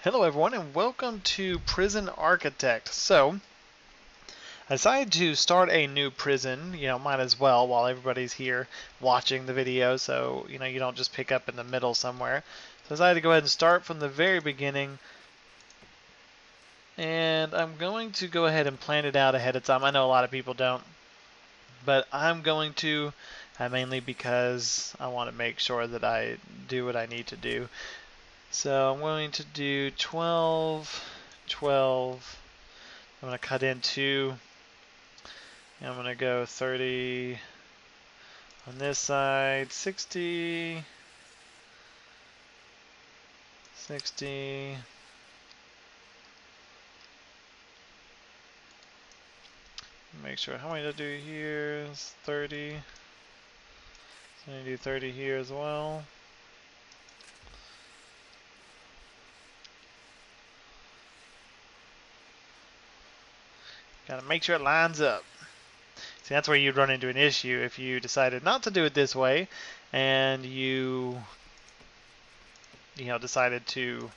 Hello everyone and welcome to Prison Architect. So, I decided to start a new prison, might as well while everybody's here watching the video so, you don't just pick up in the middle somewhere. So I decided to go ahead and start from the very beginning, and I'm going to go ahead and plan it out ahead of time. I know a lot of people don't, but I'm going to, mainly because I want to make sure that I do what I need to do. So I'm going to do 12, 12. I'm going to cut in 2. And I'm going to go 30 on this side, 60, 60. Make sure how many to do here is 30. So I'm going to do 30 here as well. Got to make sure it lines up. See, that's where you'd run into an issue if you decided not to do it this way and you decided to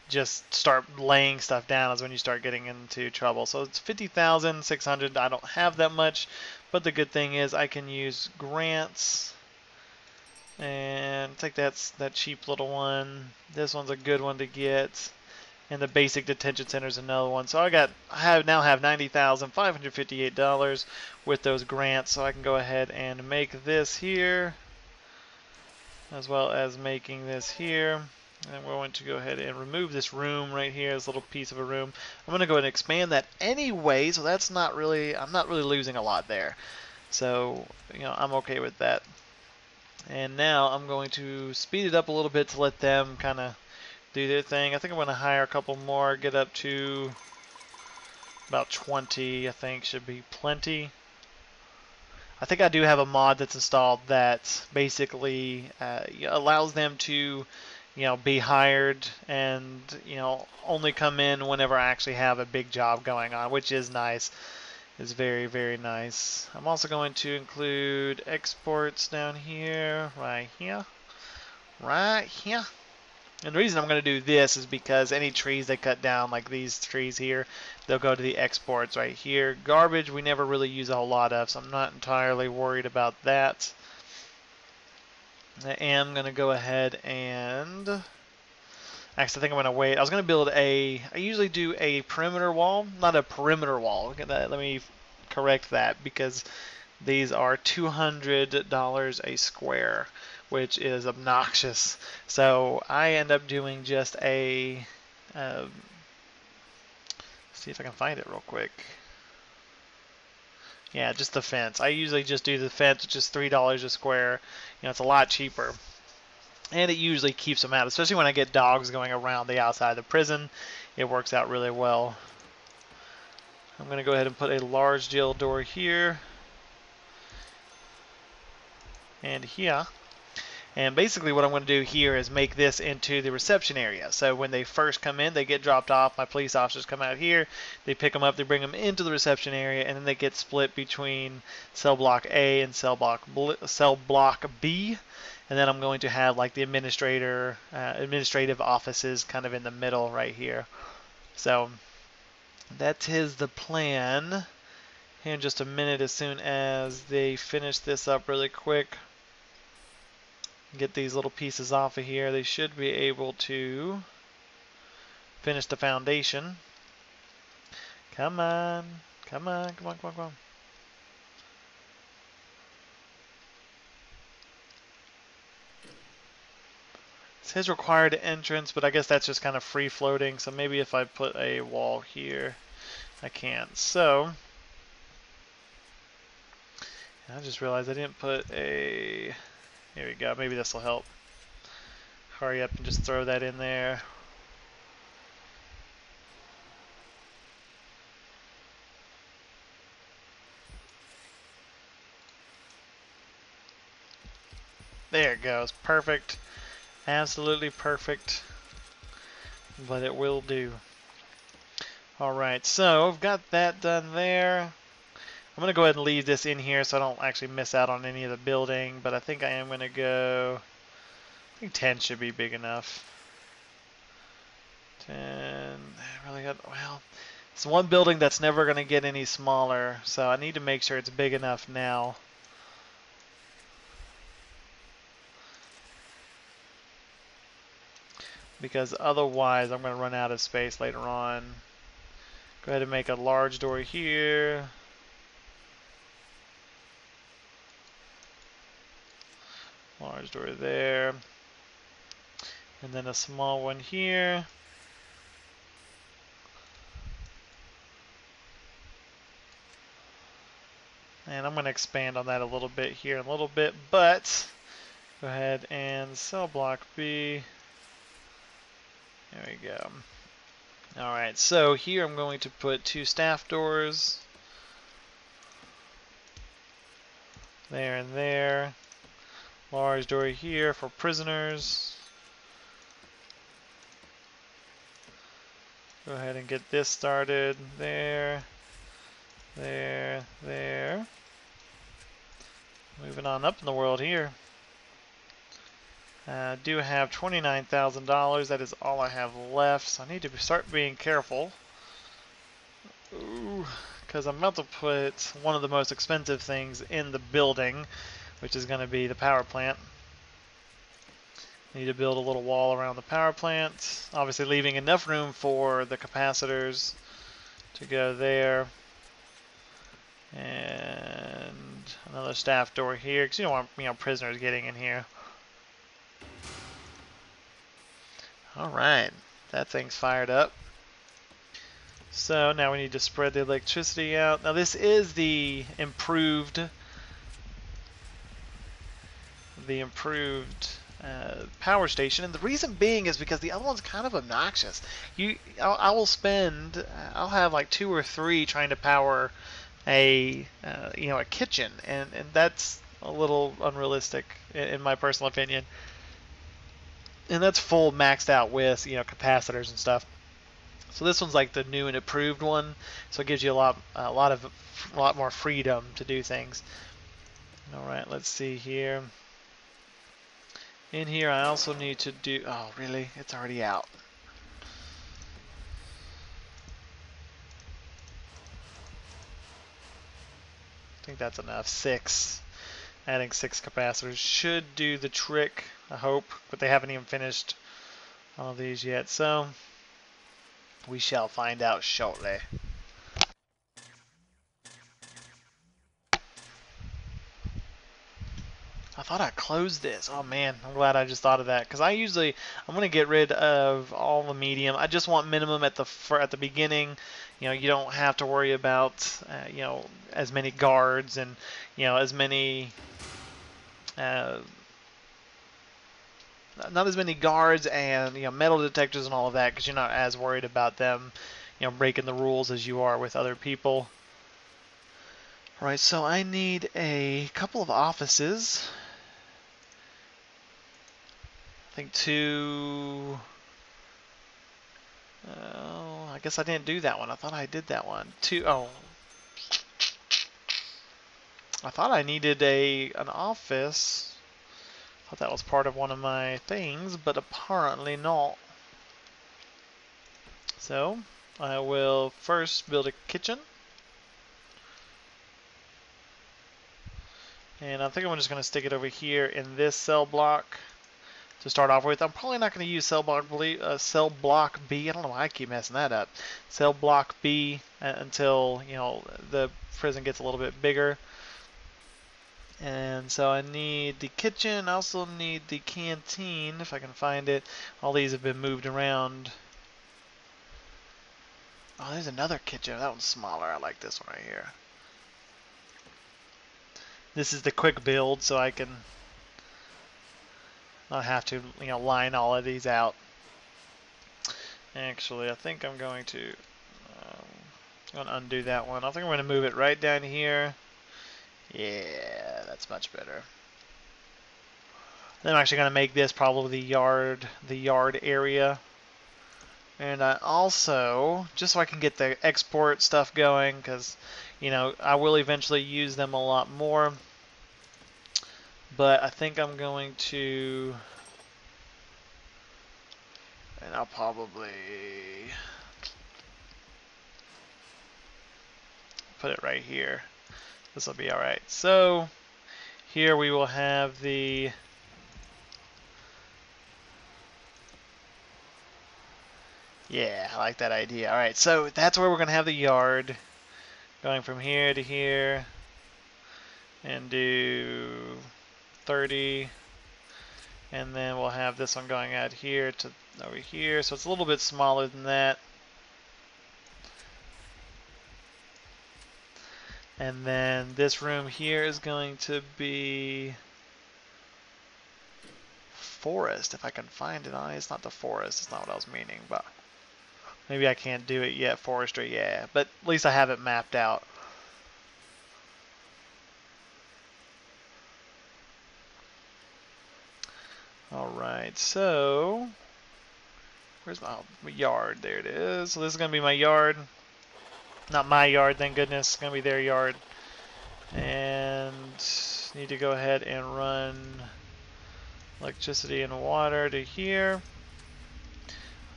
just start laying stuff down is when you start getting into trouble. So it's 50,600. I don't have that much, but the good thing is I can use grants and take that cheap little one. This one's a good one to get. And the basic detention center is another one. So I now have $90,558 with those grants. So I can go ahead and make this here, as well as making this here. And we're going to go ahead and remove this room right here, this little piece of a room. I'm going to go ahead and expand that anyway, so I'm not really losing a lot there. So, I'm okay with that. And now I'm going to speed it up a little bit to let them kind of do their thing. I think I'm going to hire a couple more, get up to about 20, I think should be plenty. I think I do have a mod that's installed that basically allows them to, be hired and, only come in whenever I actually have a big job going on, which is nice. It's very, very nice. I'm also going to include exports down here, right here, right here. And the reason I'm going to do this is because any trees they cut down, like these trees here, they'll go to the exports right here. Garbage we never really use a whole lot of, so I'm not entirely worried about that. I am going to go ahead and... Actually, I think I'm going to wait. I was going to build I usually do a perimeter wall, not a perimeter wall. Let me correct that because these are $200 a square, which is obnoxious. So I end up doing just see if I can find it real quick. Yeah, just the fence. I usually just do the fence, which is $3 a square. It's a lot cheaper. And it usually keeps them out, especially when I get dogs going around the outside of the prison. It works out really well. I'm going to go ahead and put a large jail door here and here. And basically what I'm going to do here is make this into the reception area. So when they first come in, they get dropped off. My police officers come out here, they pick them up, they bring them into the reception area, and then they get split between cell block A and cell block B. And then I'm going to have like the administrative offices kind of in the middle right here. So that is the plan. Here in just a minute, as soon as they finish this up really quick, get these little pieces off of here, they should be able to finish the foundation. Come on, come on, come on, come on, come on. It says required entrance, but I guess that's just kind of free floating, so maybe if I put a wall here, I can't. So, I just realized I didn't put a... Here we go. Maybe this will help. Hurry up and just throw that in there. There it goes. Perfect. Absolutely perfect. But it will do. Alright, so I've got that done there. I'm going to go ahead and leave this in here so I don't actually miss out on any of the building, but I think I am going to go... I think 10 should be big enough. 10. Really good. Well, it's one building that's never going to get any smaller, so I need to make sure it's big enough now. Because otherwise I'm going to run out of space later on. Go ahead and make a large door here. Large door there. And then a small one here. And I'm going to expand on that a little bit here in a little bit, but go ahead and cell block B. There we go. Alright, so here I'm going to put 2 staff doors. There and there. Large door here for prisoners. Go ahead and get this started. There. There. There. Moving on up in the world here. I do have $29,000. That is all I have left, so I need to start being careful. Ooh, because I'm about to put one of the most expensive things in the building, which is going to be the power plant. Need to build a little wall around the power plant, obviously leaving enough room for the capacitors to go there. And another staff door here, because you don't want prisoners getting in here. Alright, that thing's fired up. So now we need to spread the electricity out. Now this is the improved power station, and the reason being is because the other one's kind of obnoxious. I'll have like 2 or 3 trying to power a kitchen, and that's a little unrealistic in my personal opinion. And that's full maxed out with capacitors and stuff. So this one's like the new and improved one, so it gives you a lot more freedom to do things. All right, let's see here. In here, I also need to do. Oh, really? It's already out. I think that's enough. 6. Adding 6 capacitors should do the trick, I hope, but they haven't even finished all of these yet, so we shall find out shortly. I thought I closed this. Oh man, I'm glad I just thought of that, because I'm going to get rid of all the medium. I just want minimum at the beginning. You don't have to worry about as many guards and as many not as many guards and metal detectors and all of that, because you're not as worried about them breaking the rules as you are with other people. All right, so I need a couple of offices. I think 2. Oh, I guess I didn't do that one. I thought I did that one. 2. Oh, I thought I needed an office. I thought that was part of one of my things, but apparently not. So I will first build a kitchen. And I think I'm just going to stick it over here in this cell block to start off with. I'm probably not going to use cell block B. I don't know why I keep messing that up. Cell block B until the prison gets a little bit bigger. And so I need the kitchen. I also need the canteen if I can find it. All these have been moved around. Oh, there's another kitchen. That one's smaller. I like this one right here. This is the quick build, so I can not have to line all of these out. Actually, I think I'm going to undo that one. I think I'm going to move it right down here. Yeah, that's much better. Then I'm actually going to make this probably the yard area. And I also, just so I can get the export stuff going, because I will eventually use them a lot more. But I think I'm going to, and I'll probably put it right here. This will be alright. So here we will have the yeah, I like that idea. Alright, so that's where we're going to have the yard. Going from here to here. And do 30. And then we'll have this one going out here to over here. So it's a little bit smaller than that. And then this room here is going to be forest, if I can find it. It's not the forest. It's not what I was meaning, but maybe I can't do it yet. Forestry, yeah. But at least I have it mapped out. Alright, so where's my yard? There it is. So this is going to be my yard. Not my yard, thank goodness. It's going to be their yard. And need to go ahead and run electricity and water to here.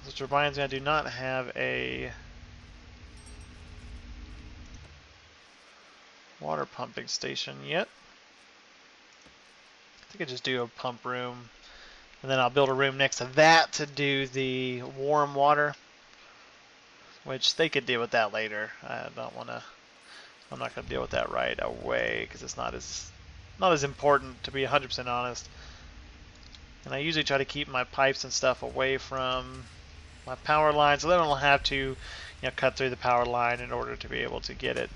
Which reminds me I do not have a water pumping station yet. I think I just do a pump room. And then I'll build a room next to that to do the warm water. Which they could deal with that later. I don't want to. I'm not going to deal with that right away because it's not as important, to be 100% honest. And I usually try to keep my pipes and stuff away from my power line, so they don't have to, cut through the power line in order to be able to get it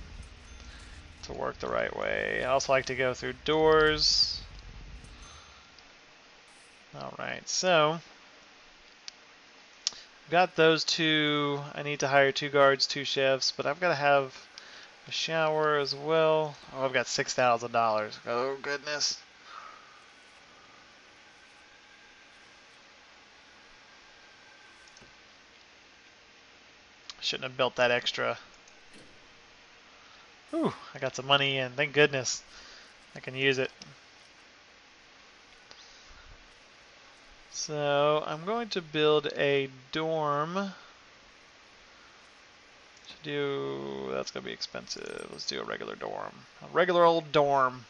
to work the right way. I also like to go through doors. All right, so got those two. I need to hire 2 guards, 2 chefs, but I've got to have a shower as well. Oh, I've got $6,000. Oh goodness. Shouldn't have built that extra. Ooh, I got some money in. Thank goodness. I can use it. So I'm going to build a dorm. That's going to be expensive. Let's do a regular dorm. A regular old dorm.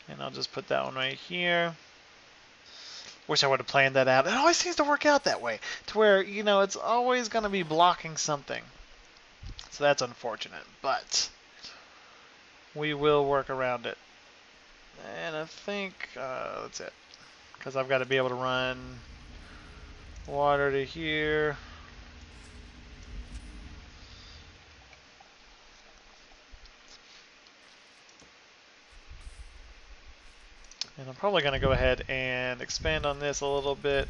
And I'll just put that one right here. Wish I would have planned that out. It always seems to work out that way. To where, it's always going to be blocking something. So that's unfortunate. But we will work around it. And I think that's it. Because I've got to be able to run water to here. And I'm probably going to go ahead and expand on this a little bit.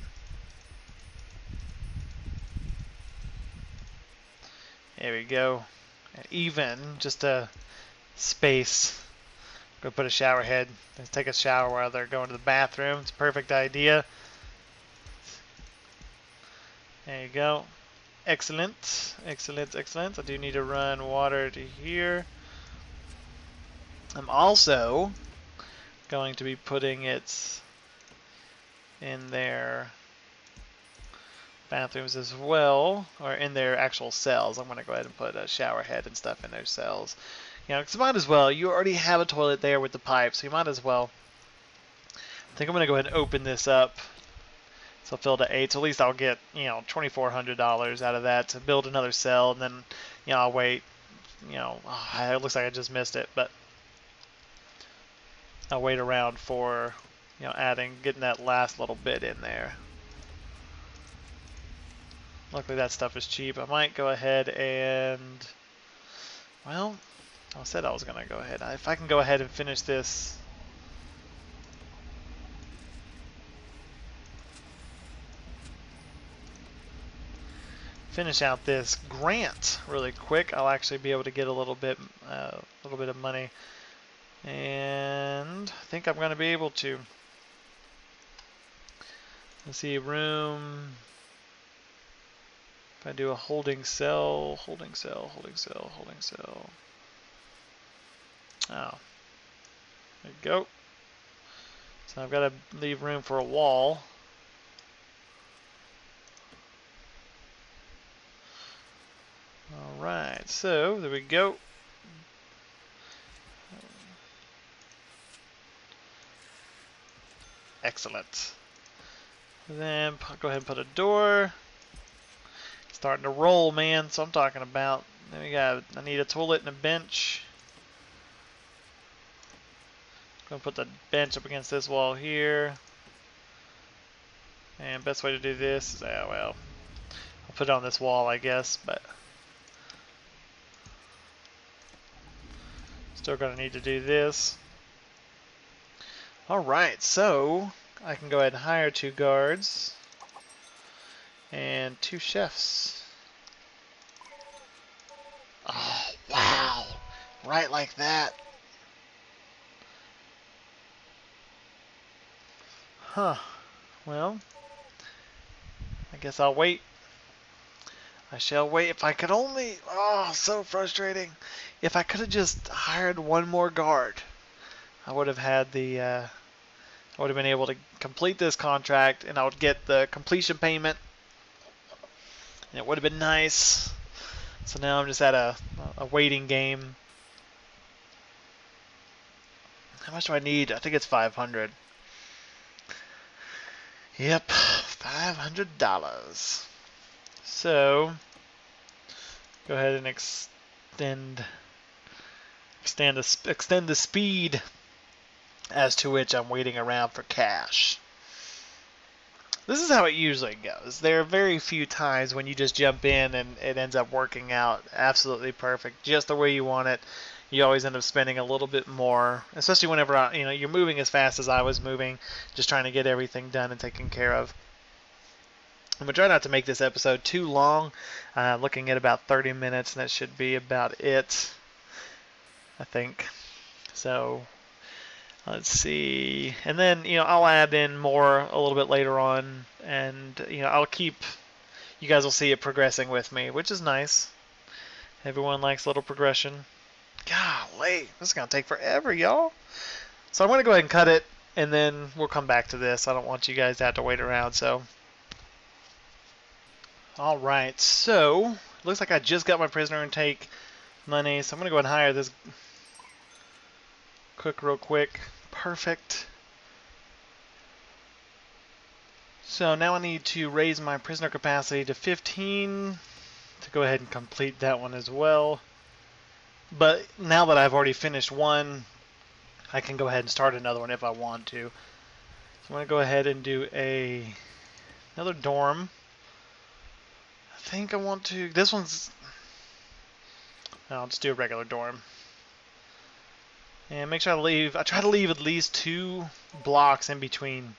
There we go. Even, just a space. Go put a shower head. Take a shower while they're going to the bathroom. It's a perfect idea. There you go. Excellent. Excellent, excellent. I do need to run water to here. I'm also going to be putting it in their bathrooms as well, or in their actual cells. I'm going to go ahead and put a shower head and stuff in their cells. Because you might as well. You already have a toilet there with the pipe, so you might as well. I think I'm going to go ahead and open this up. So I'll fill to 8, so at least I'll get, $2,400 out of that to build another cell, and then, I'll wait, it looks like I just missed it, but I'll wait around for, getting that last little bit in there. Luckily that stuff is cheap. I might go ahead and, well, I said I was going to go ahead. If I can go ahead and finish this. Finish out this grant really quick, I'll actually be able to get a little bit of money, and I think I'm going to be able to. Let's see, room. If I do a holding cell, holding cell, holding cell, holding cell. Oh, there you go. So I've got to leave room for a wall. Alright, so there we go. Excellent. Then go ahead and put a door. Starting to roll, man. So I'm talking about. Then we got. I need a toilet and a bench. Gonna put the bench up against this wall here. And best way to do this is, well, I'll put it on this wall, I guess, but still gonna need to do this. All right, so I can go ahead and hire 2 guards and 2 chefs. Oh, wow. Right like that. Huh. Well, I guess I'll wait. I shall wait. If I could only... Oh, so frustrating. If I could have just hired 1 more guard, I would have had the... I would have been able to complete this contract, and I would get the completion payment. And it would have been nice. So now I'm just at a waiting game. How much do I need? I think it's 500. Yep, $500. So go ahead and extend the speed as to which I'm waiting around for cash. This is how it usually goes. There are very few times when you just jump in and it ends up working out absolutely perfect, just the way you want it. You always end up spending a little bit more, especially whenever you're moving as fast as I was moving, just trying to get everything done and taken care of. I'm going to try not to make this episode too long, looking at about 30 minutes, and that should be about it, I think. So let's see. And then, I'll add in more a little bit later on, and, I'll keep, you guys will see it progressing with me, which is nice. Everyone likes a little progression. Golly, this is going to take forever, y'all. So I'm going to go ahead and cut it, and then we'll come back to this. I don't want you guys to have to wait around, so. All right, so looks like I just got my prisoner intake money, so I'm going to go ahead and hire this cook real quick. Perfect. So now I need to raise my prisoner capacity to 15 to go ahead and complete that one as well. But now that I've already finished one, I can go ahead and start another one if I want to. So I'm going to go ahead and do another dorm. I think I want to... This one's... I'll just do a regular dorm. And make sure I try to leave at least 2 blocks in between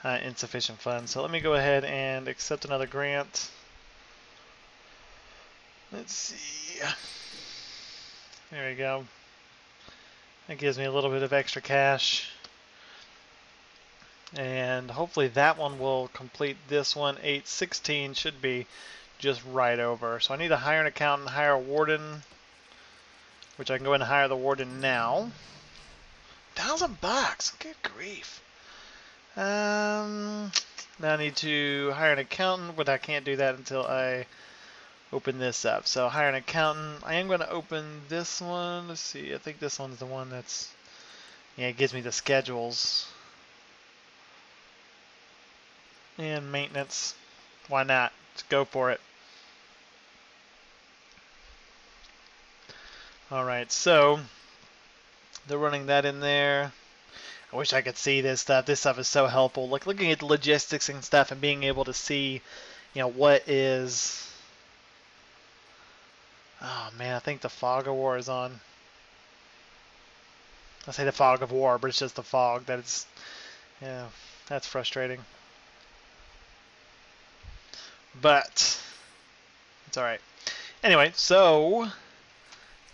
insufficient funds. So let me go ahead and accept another grant. Let's see. There we go. That gives me a little bit of extra cash. And hopefully that one will complete this one. 816 should be just right over. So I need to hire an accountant, hire a warden, which I can go ahead and hire the warden now. $1,000. Good grief. Now I need to hire an accountant, but I can't do that until I open this up. So hire an accountant. I am going to open this one. Let's see. I think this one's the one that's... Yeah, it gives me the schedules. And maintenance. Why not? Let's go for it. Alright, so they're running that in there. I wish I could see this stuff. This stuff is so helpful. Like looking at the logistics and stuff and being able to see, what is... Oh man, I think the fog of war is on. I say the fog of war, but it's just the fog. Yeah, that's frustrating. But it's alright. Anyway, so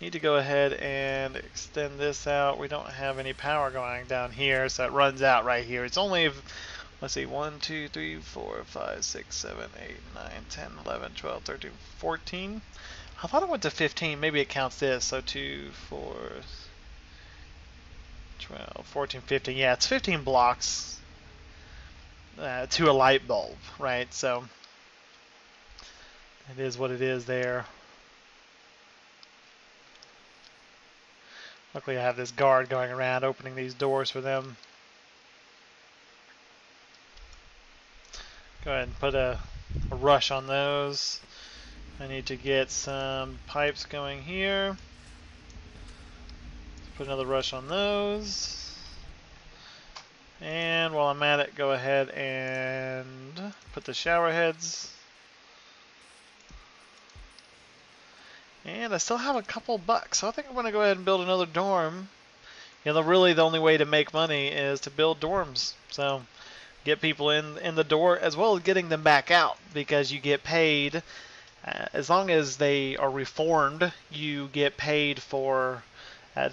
need to go ahead and extend this out. We don't have any power going down here, so it runs out right here. It's only, let's see, 1, 2, 3, 4, 5, 6, 7, 8, 9, 10, 11, 12, 13, 14. I thought it went to 15. Maybe it counts this. So 2, 4, 12, 14, 15. Yeah, it's 15 blocks to a light bulb, right? So it is what it is there. Luckily I have this guard going around opening these doors for them. Go ahead and put a rush on those. I need to get some pipes going here. Put another rush on those. And while I'm at it, go ahead and put the shower heads. And I still have a couple bucks, so I think I'm going to go ahead and build another dorm. You know, really the only way to make money is to build dorms. So get people in the door as well as getting them back out, because you get paid as long as they are reformed. You get paid for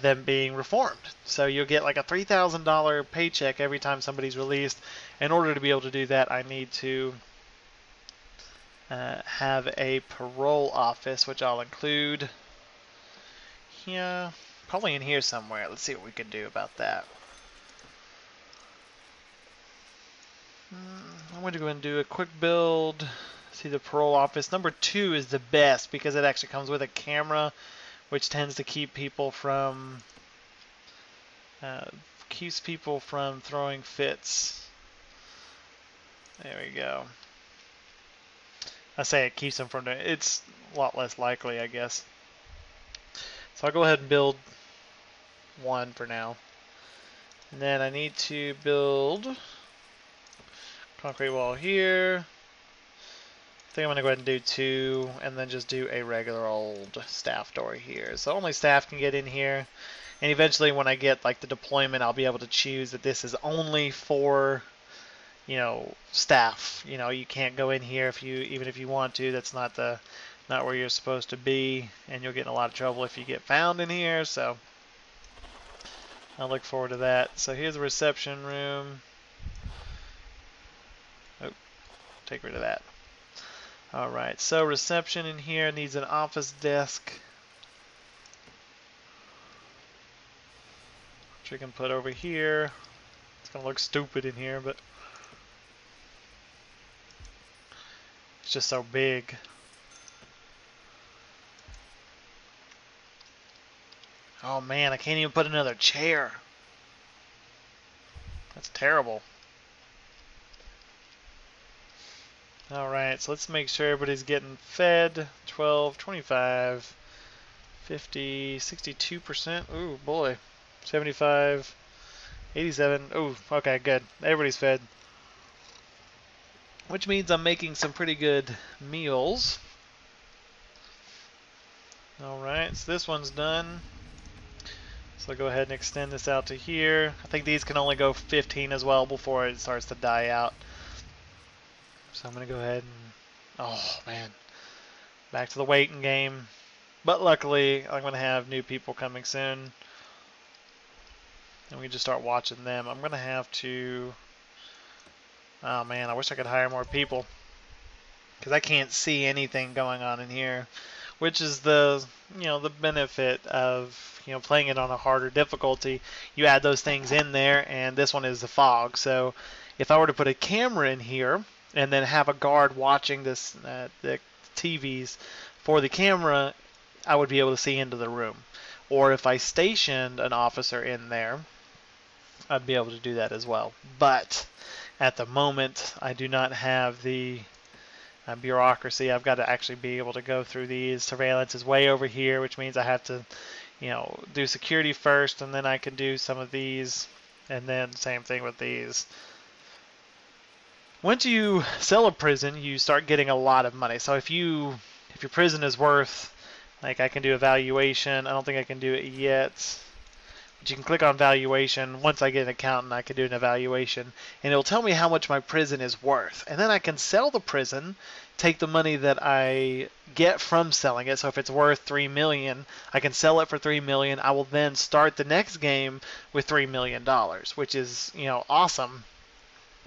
them being reformed. So you'll get like a $3,000 paycheck every time somebody's released. In order to be able to do that, I need to have a parole office, which I'll include here, probably in here somewhere. Let's see what we can do about that. I'm going to go ahead and do a quick build. See, the parole office. Number 2 is the best because it actually comes with a camera, which tends to keep people from throwing fits. There we go. I say it keeps them from doing it. It's a lot less likely, I guess. So I'll go ahead and build one for now. And then I need to build concrete wall here. I think I'm going to go ahead and do 2 and then just do a regular old staff door here. So only staff can get in here. And eventually when I get like the deployment, I'll be able to choose that this is only for, you know, staff. You know, you can't go in here even if you want to. That's not where you're supposed to be, and you'll get in a lot of trouble if you get found in here. So I look forward to that. So here's the reception room. Oh, take rid of that. All right, so reception in here needs an office desk, which we can put over here. It's gonna look stupid in here, but it's just so big. Oh man, I can't even put another chair. That's terrible. Alright, so let's make sure everybody's getting fed. 12, 25, 50, 62%. Ooh, boy. 75, 87. Ooh, okay, good. Everybody's fed. Which means I'm making some pretty good meals. Alright, so this one's done. So I'll go ahead and extend this out to here. I think these can only go 15 as well before it starts to die out. So I'm going to go ahead and, oh man, back to the waiting game. But luckily, I'm going to have new people coming soon. And we can just start watching them. I'm going to have to, oh man, I wish I could hire more people, because I can't see anything going on in here, which is the benefit of playing it on a harder difficulty. You add those things in there, and this one is the fog. So if I were to put a camera in here and then have a guard watching the TVs for the camera, I would be able to see into the room. Or if I stationed an officer in there, I'd be able to do that as well. But at the moment, I do not have the bureaucracy. I've got to actually be able to go through these. Surveillance is way over here, which means I have to, do security first, and then I can do some of these, and then same thing with these. Once you sell a prison, you start getting a lot of money. So if your prison is worth, like I can do a valuation. I don't think I can do it yet. But you can click on valuation. Once I get an accountant, I can do an evaluation, and it'll tell me how much my prison is worth. And then I can sell the prison, take the money that I get from selling it. So if it's worth $3 million, I can sell it for $3 million. I will then start the next game with $3 million, which is, awesome.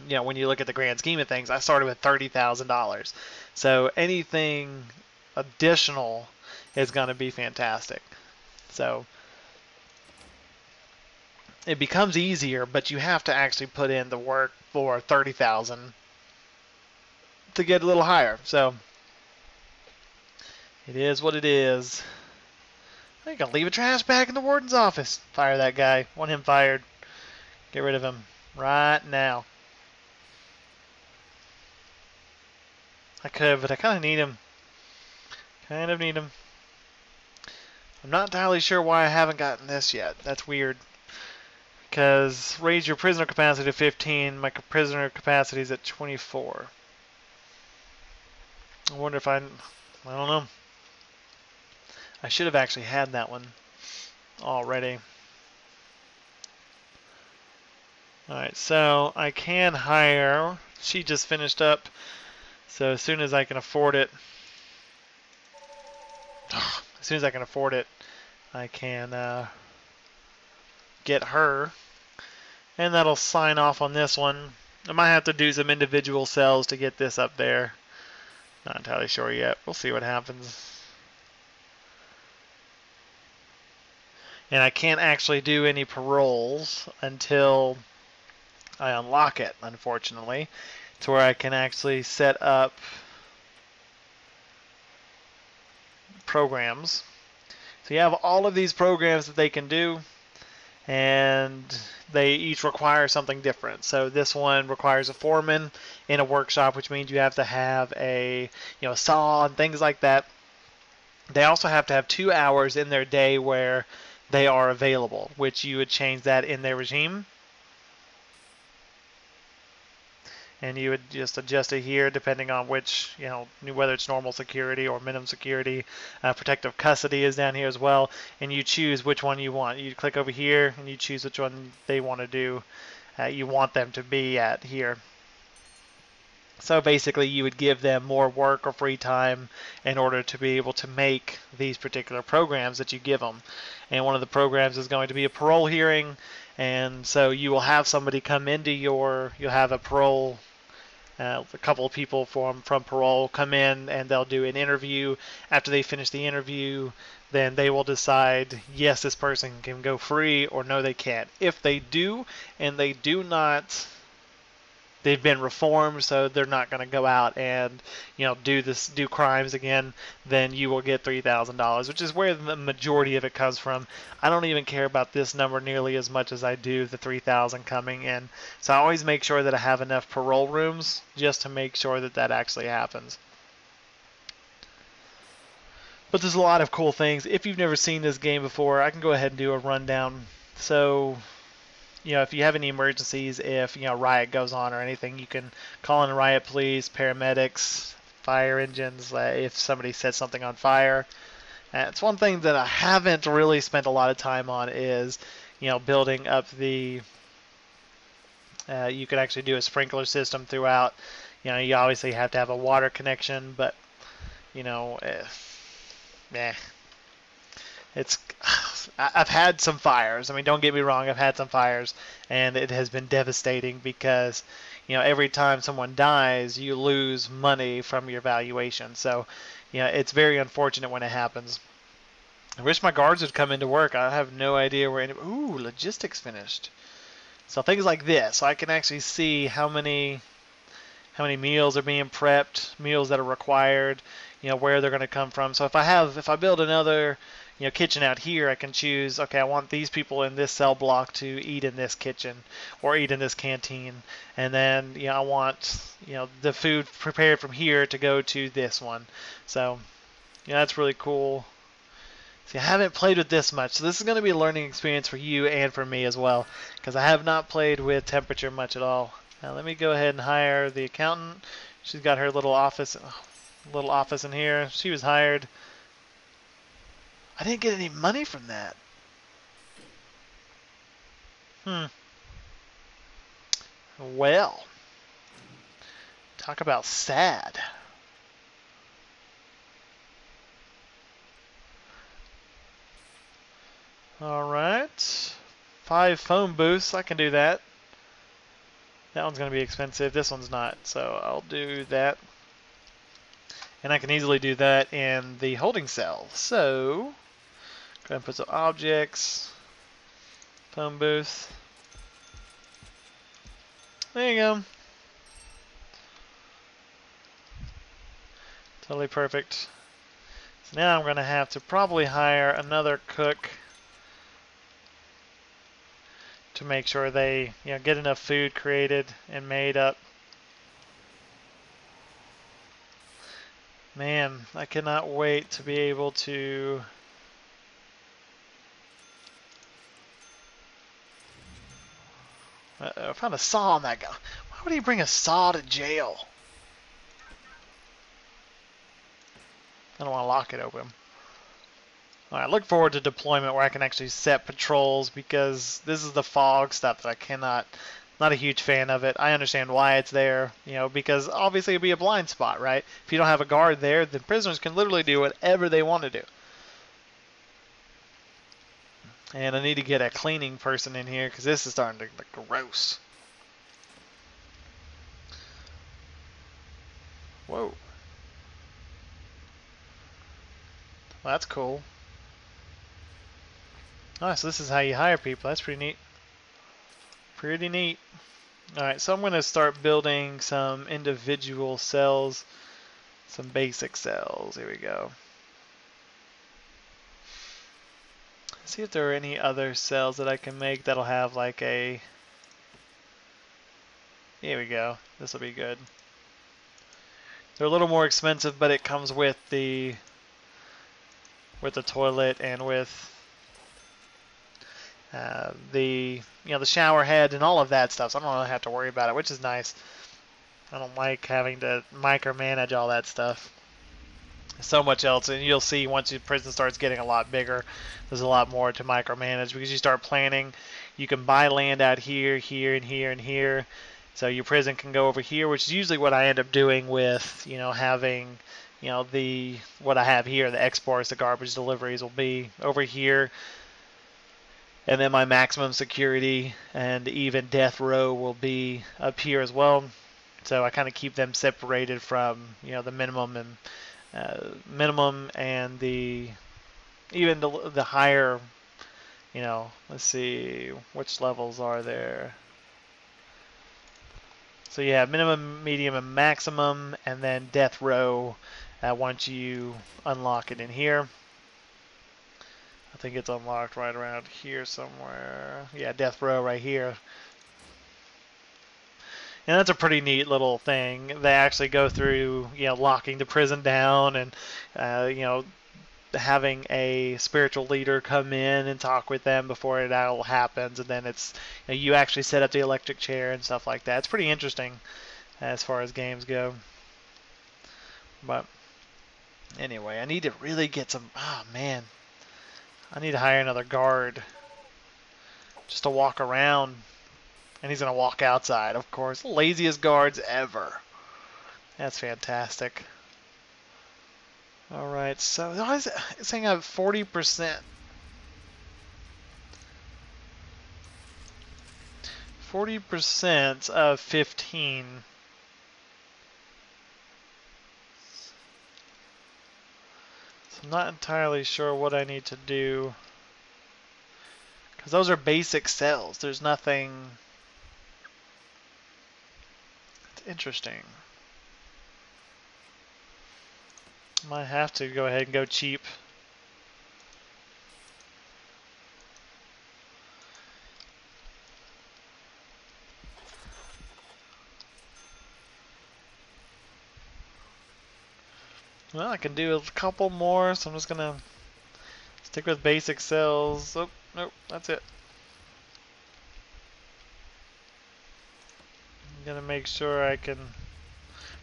When you look at the grand scheme of things, I started with $30,000. So anything additional is going to be fantastic. So it becomes easier, but you have to actually put in the work for $30,000 to get a little higher. So it is what it is. You can leave a trash bag in the warden's office. Fire that guy. Want him fired. Get rid of him right now. I could, but I kind of need him. Kind of need him. I'm not entirely sure why I haven't gotten this yet. That's weird. Because raise your prisoner capacity to 15. My prisoner capacity is at 24. I wonder if I don't know. I should have actually had that one already. Alright, so I can hire. She just finished up. So as soon as I can afford it, I can get her. And that'll sign off on this one. I might have to do some individual cells to get this up there. Not entirely sure yet. We'll see what happens. And I can't actually do any paroles until I unlock it, unfortunately, to where I can actually set up programs. So you have all of these programs that they can do, and they each require something different. So this one requires a foreman in a workshop, which means you have to have a saw and things like that. They also have to have 2 hours in their day where they are available, which you would change that in their regime. And you would just adjust it here depending on which, whether it's normal security or minimum security. Protective custody is down here as well, and you choose which one you want. You click over here and you choose which one they want to do. You want them to be at here. So basically you would give them more work or free time in order to be able to make these particular programs that you give them. And one of the programs is going to be a parole hearing, and so you will have somebody come into you'll have a parole, a couple of people from parole come in and they'll do an interview. After they finish the interview, then they will decide, yes, this person can go free, or no, they can't. If they do, and they do not, they've been reformed, so they're not going to go out and do crimes again, then you will get $3,000, which is where the majority of it comes from. I don't even care about this number nearly as much as I do the 3,000 coming in. So I always make sure that I have enough parole rooms just to make sure that that actually happens. But there's a lot of cool things. If you've never seen this game before, I can go ahead and do a rundown. So if you have any emergencies, if riot goes on or anything, you can call in riot police, paramedics, fire engines. If somebody sets something on fire, it's one thing that I haven't really spent a lot of time on is building up the. You could actually do a sprinkler system throughout. You obviously have to have a water connection, but I've had some fires. I mean, don't get me wrong, I've had some fires, and it has been devastating because, every time someone dies, you lose money from your valuation. So, it's very unfortunate when it happens. I wish my guards would come into work. I have no idea where any. Ooh, logistics finished. So things like this, so I can actually see how many meals are being prepped, meals that are required, where they're going to come from. So if I build another, kitchen out here, I can choose, okay, I want these people in this cell block to eat in this kitchen or eat in this canteen. And then, I want, the food prepared from here to go to this one. So, that's really cool. See, I haven't played with this much, so this is going to be a learning experience for you and for me as well, because I have not played with temperature much at all. Now let me go ahead and hire the accountant. She's got her little office in here. She was hired. I didn't get any money from that. Well, talk about sad. Alright. 5 phone booths. I can do that. That one's going to be expensive. This one's not. So I'll do that. And I can easily do that in the holding cell. So, go ahead and put some objects. Phone booth. There you go. Totally perfect. So now I'm going to have to probably hire another cook to make sure they, get enough food created and made up. Man, I cannot wait to be able to. I found a saw on that guy. Why would he bring a saw to jail? I don't want to lock it open. Alright, look forward to deployment where I can actually set patrols, because this is the fog stuff that I cannot, not a huge fan of it. I understand why it's there, because obviously it'd be a blind spot, right? If you don't have a guard there, then prisoners can literally do whatever they want to do. And I need to get a cleaning person in here because this is starting to look gross. Whoa. Well, that's cool. Oh, so this is how you hire people. That's pretty neat. Pretty neat. Alright, so I'm going to start building some individual cells. Some basic cells. Here we go. See if there are any other cells that I can make that'll have like a... Here we go. This will be good. They're a little more expensive, but it comes with the toilet and with the the shower head and all of that stuff. So I don't really have to worry about it, which is nice. I don't like having to micromanage all that stuff. So much else, and you'll see once your prison starts getting a lot bigger, there's a lot more to micromanage because you start planning. You can buy land out here, here, and here, and here. So your prison can go over here, which is usually what I end up doing with, having, what I have here, the exports, the garbage deliveries will be over here. And then my maximum security and even death row will be up here as well. So I kind of keep them separated from, the minimum and the even the higher, let's see, which levels are there? So you have minimum, medium, and maximum, and then death row once you unlock it in here. I think it's unlocked right around here somewhere. Yeah, death row right here. And that's a pretty neat little thing. They actually go through, locking the prison down and, having a spiritual leader come in and talk with them before it all happens. And then it's, you actually set up the electric chair and stuff like that. It's pretty interesting as far as games go. But anyway, I need to really get some, oh man, I need to hire another guard just to walk around. And he's going to walk outside, of course. Laziest guards ever. That's fantastic. Alright, so it's saying I have 40%. 40% of 15. So I'm not entirely sure what I need to do. Because those are basic cells. There's nothing... It's interesting. Might have to go ahead and go cheap. Well, I can do a couple more, so I'm just gonna stick with basic cells. Oh, nope, that's it. I'm gonna make sure I can...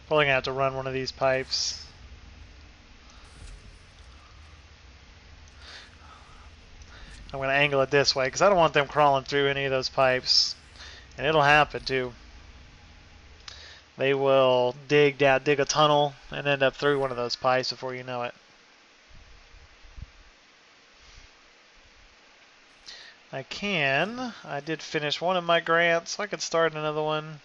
Probably gonna have to run one of these pipes. I'm going to angle it this way because I don't want them crawling through any of those pipes. And it'll happen too. They will dig a tunnel and end up through one of those pipes before you know it. I did finish one of my grants, so I could start another one.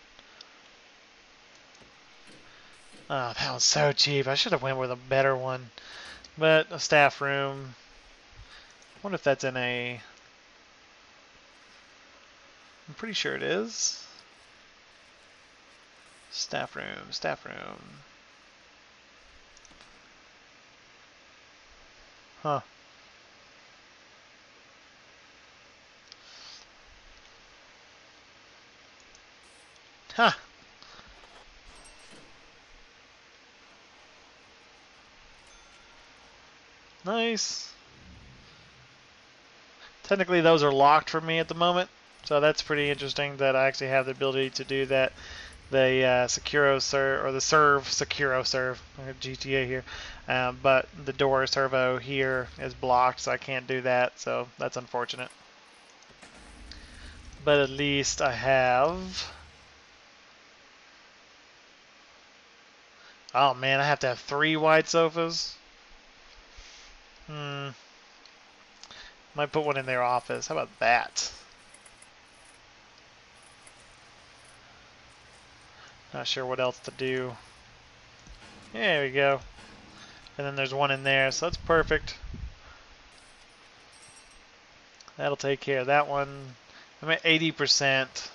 Oh, that was so cheap. I should have went with a better one. But a staff room. I wonder if that's in a... I'm pretty sure it is. Staff room, staff room. Huh. Huh. Nice. Technically, those are locked for me at the moment, so that's pretty interesting that I actually have the ability to do that. The Securo serve or the serve Securo serve GTA here, but the door servo here is blocked, so I can't do that. So that's unfortunate. But at least I have. Oh man, I have to have 3 wide sofas. Hmm. Might put one in their office. How about that? Not sure what else to do. There we go. And then there's one in there, so that's perfect. That'll take care of that one. I'm at 80%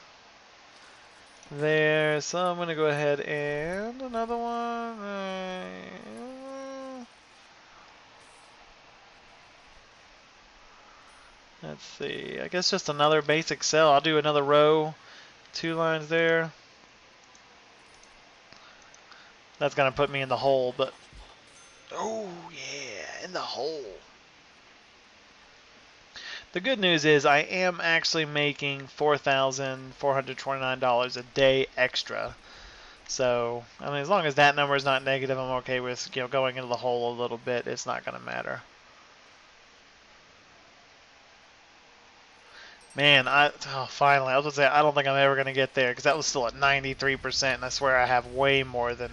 there, so I'm going to go ahead and another one. Let's see. I guess just another basic cell. I'll do another row, 2 lines there. That's going to put me in the hole, but oh yeah, in the hole. The good news is I am actually making $4,429 a day extra. So, I mean, as long as that number is not negative, I'm okay with, going into the hole a little bit. It's not going to matter. Man, finally, I was going to say, I don't think I'm ever going to get there because that was still at 93%, and I swear I have way more than.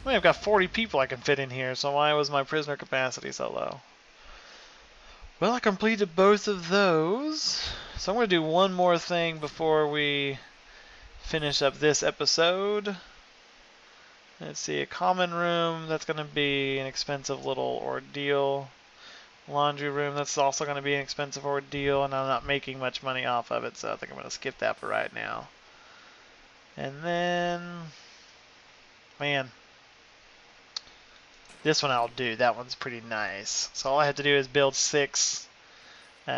I mean, I've got 40 people I can fit in here, so why was my prisoner capacity so low? Well, I completed both of those. So I'm going to do one more thing before we finish up this episode. Let's see, a common room, that's going to be an expensive little ordeal. Laundry room, that's also going to be an expensive ordeal, and I'm not making much money off of it, so I think I'm going to skip that for right now. And then, man, this one I'll do. That one's pretty nice. So all I have to do is build 6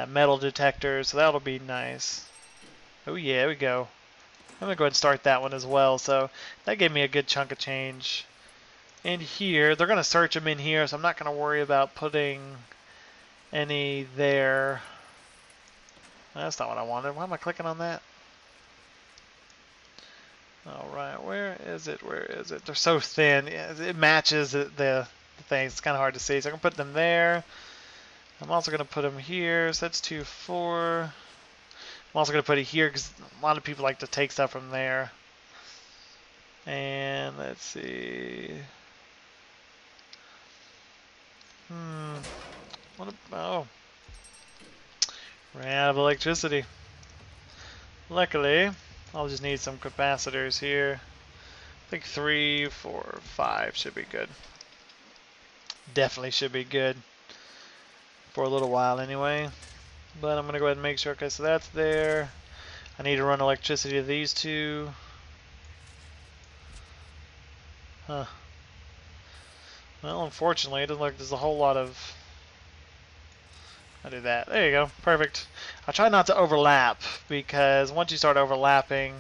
metal detectors, so that'll be nice. Oh yeah, there we go. I'm going to go ahead and start that one as well, so that gave me a good chunk of change. And here, they're going to search them in here, so I'm not going to worry about putting any there. That's not what I wanted. Why am I clicking on that? Alright, where is it? Where is it? They're so thin. It matches the thing. It's kind of hard to see. So I can put them there. I'm also going to put them here. So that's 2, 4. I'm also going to put it here because a lot of people like to take stuff from there. And let's see. What about, ran out of electricity. Luckily, I'll just need some capacitors here. I think 3, 4, 5 should be good. Definitely should be good for a little while anyway. But I'm going to go ahead and make sure. Okay, so that's there. I need to run electricity to these 2. Huh. Well, unfortunately, it doesn't look like there's a whole lot of. I'll do that. There you go. Perfect. I try not to overlap because once you start overlapping,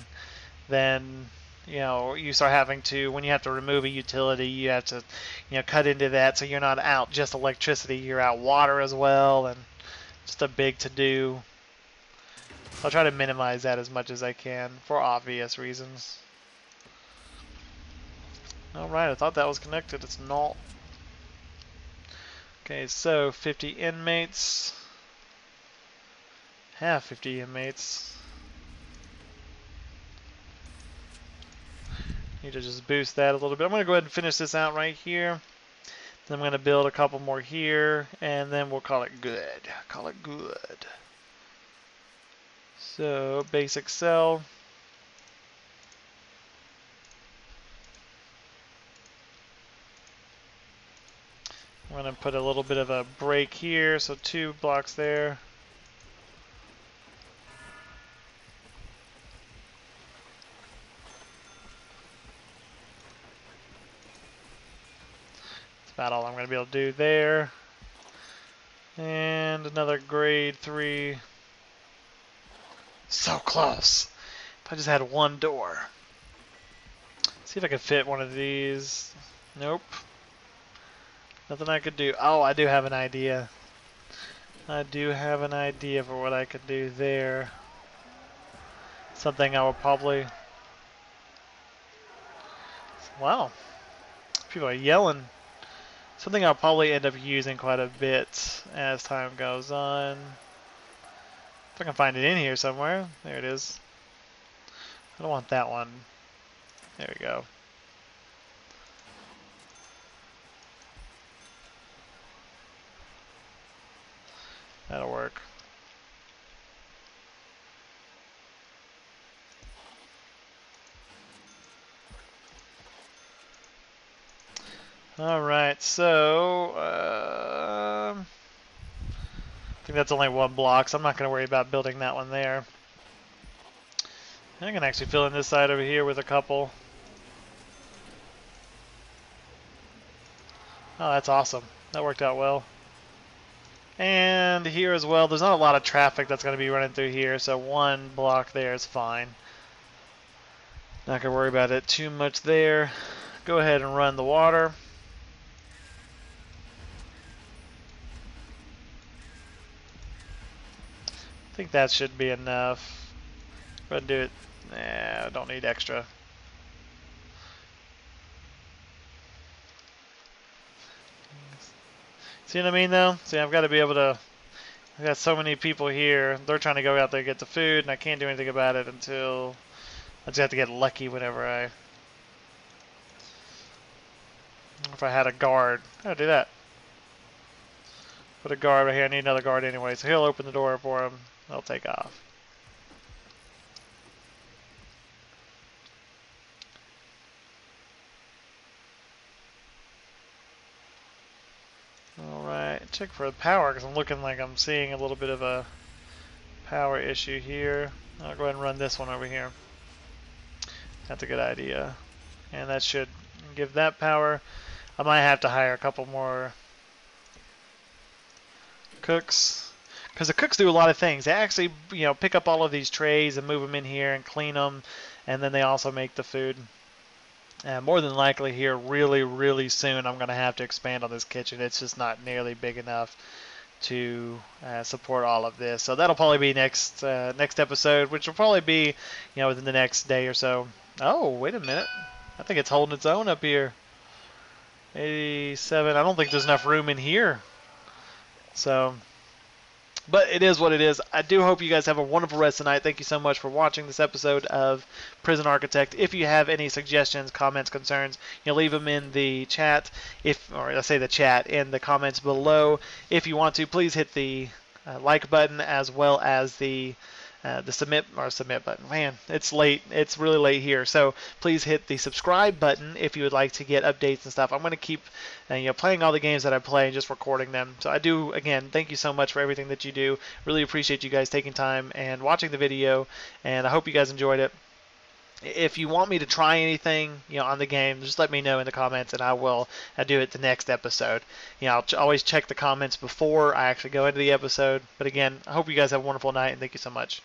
then you start having to, when you have to remove a utility, you have to cut into that, so you're not out just electricity, you're out water as well, and just a big to do. I'll try to minimize that as much as I can for obvious reasons. Alright, I thought that was connected. It's not. Okay, so 50 inmates. Have 50 inmates. Need to just boost that a little bit. I'm going to go ahead and finish this out right here. Then I'm going to build a couple more here, and then we'll call it good. Call it good. So, basic cell. I'm going to put a little bit of a break here, so 2 blocks there. That's about all I'm going to be able to do there. And another grade 3. So close. If I just had one door. See if I can fit one of these. Nope. Nothing I could do. Oh, I do have an idea. I do have an idea for what I could do there. Something I will probably... Wow. People are yelling. Something I'll probably end up using quite a bit as time goes on. If I can find it in here somewhere. There it is. I don't want that one. There we go. That'll work. Alright, so I think that's only one block, so I'm not going to worry about building that one there. I can actually fill in this side over here with a couple. Oh, that's awesome. That worked out well. And here as well, there's not a lot of traffic that's going to be running through here, so one block there is fine. Not going to worry about it too much there. Go ahead and run the water. I think that should be enough. Go ahead and do it. Nah, I don't need extra. See what I mean though? See, I've got to be able to... I've got so many people here. They're trying to go out there and get the food, and I can't do anything about it until... I just have to get lucky whenever I... If I had a guard. I'd do that. Put a guard right here. I need another guard anyway, so he'll open the door for him. They'll take off. Alright, check for the power, because I'm looking like I'm seeing a little bit of a power issue here. I'll go ahead and run this one over here. That's a good idea. And that should give that power. I might have to hire a couple more cooks, because the cooks do a lot of things. They actually, pick up all of these trays and move them in here and clean them, and then they also make the food. More than likely here, really, really soon, I'm going to have to expand on this kitchen. It's just not nearly big enough to support all of this. So that'll probably be next episode, which will probably be, within the next day or so. Oh, wait a minute. I think it's holding its own up here. 87. I don't think there's enough room in here. So, but it is what it is. I do hope you guys have a wonderful rest tonight. Thank you so much for watching this episode of Prison Architect. If you have any suggestions, comments, concerns, leave them in the chat. Or I say the chat in the comments below. If you want to, please hit the like button as well as the submit button. Man, it's late. It's really late here. So please hit the subscribe button if you would like to get updates and stuff. I'm going to keep playing all the games that I play and just recording them. So I do, again, thank you so much for everything that you do. Really appreciate you guys taking time and watching the video, and I hope you guys enjoyed it. If you want me to try anything, on the game, just let me know in the comments, and I will do it the next episode. I'll always check the comments before I actually go into the episode. But again, I hope you guys have a wonderful night, and thank you so much.